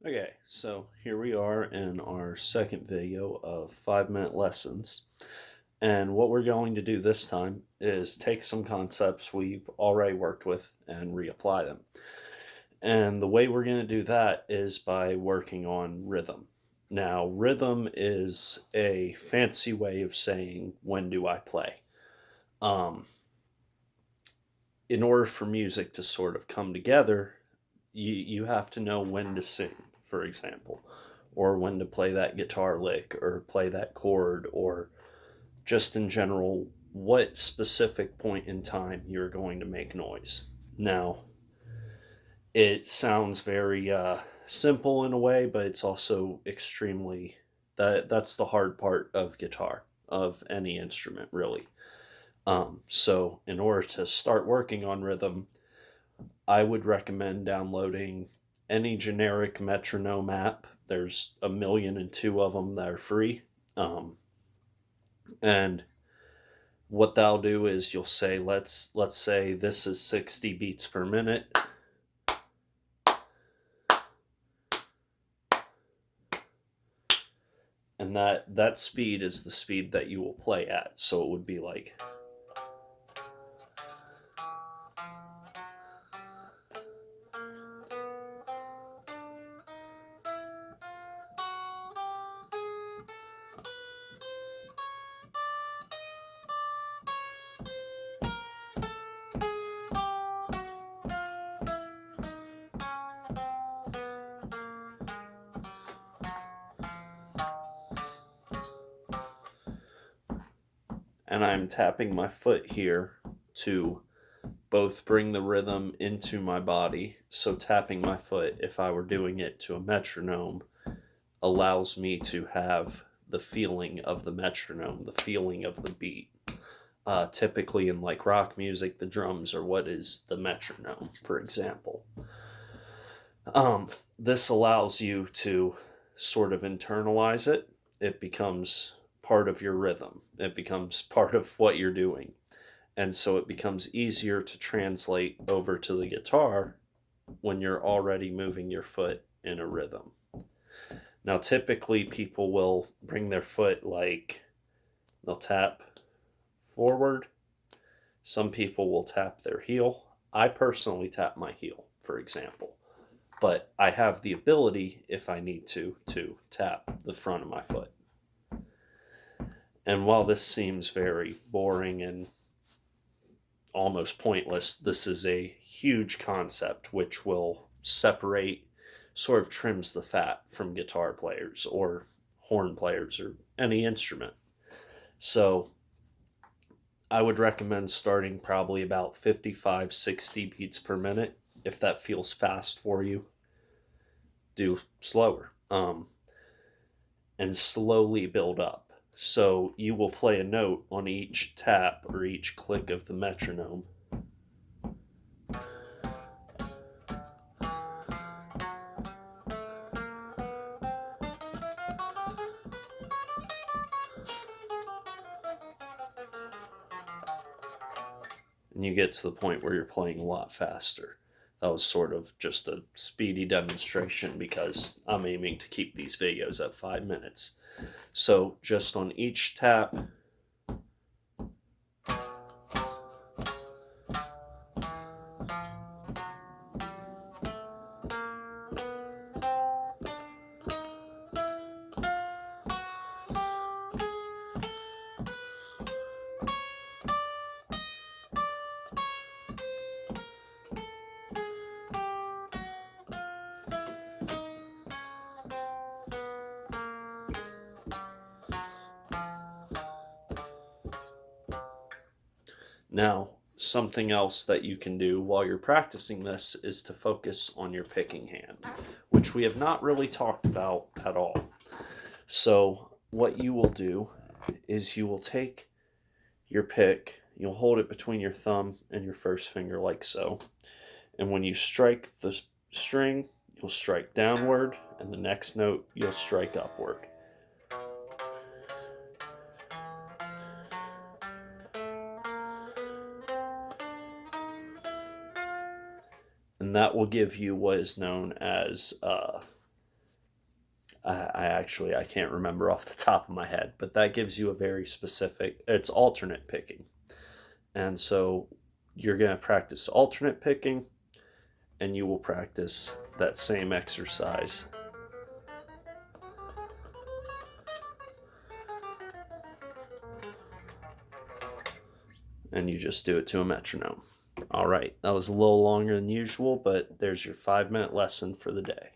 Okay, so here we are in our second video of 5 minute lessons. And what we're going to do this time is take some concepts we've already worked with and reapply them. And the way we're going to do that is by working on rhythm. Now, rhythm is a fancy way of saying when do I play. Um, in order for music to sort of come together, you have to know when to sing, for example, or when to play that guitar lick or play that chord, or just in general, what specific point in time you're going to make noise. Now, it sounds very simple in a way, but it's also extremely that's the hard part of guitar, of any instrument, really. So, in order to start working on rhythm, I would recommend downloading any generic metronome app. There's a million and two of them that are free. And what they'll do is you'll say, let's say this is 60 beats per minute. And that speed is the speed that you will play at. So it would be like, and I'm tapping my foot here to both bring the rhythm into my body. So tapping my foot, if I were doing it to a metronome, allows me to have the feeling of the metronome, the feeling of the beat. Typically, in like rock music, the drums are what is the metronome, for example. This allows you to sort of internalize it. It becomes part of your rhythm, it becomes part of what you're doing. And so it becomes easier to translate over to the guitar when you're already moving your foot in a rhythm. Now, typically, people will bring their foot like they'll tap forward. Some people will tap their heel. I personally tap my heel, for example. But I have the ability, if I need to tap the front of my foot. And while this seems very boring and almost pointless, this is a huge concept which will separate, sort of trims the fat from guitar players or horn players or any instrument. So I would recommend starting probably about 55, 60 beats per minute. If that feels fast for you, do slower. And slowly build up. So you will play a note on each tap or each click of the metronome. And you get to the point where you're playing a lot faster. That was sort of just a speedy demonstration because I'm aiming to keep these videos at 5 minutes. So just on each tap, now something else that you can do while you're practicing this is to focus on your picking hand, which we have not really talked about at all. So, what you will do is you will take your pick, you'll hold it between your thumb and your first finger, like so. And when you strike the string, you'll strike downward, and the next note, you'll strike upward. And that will give you what is known as I can't remember off the top of my head, but that gives you a very specific, it's alternate picking. And so you're going to practice alternate picking, and you will practice that same exercise. And you just do it to a metronome. All right, that was a little longer than usual, but there's your 5-minute lesson for the day.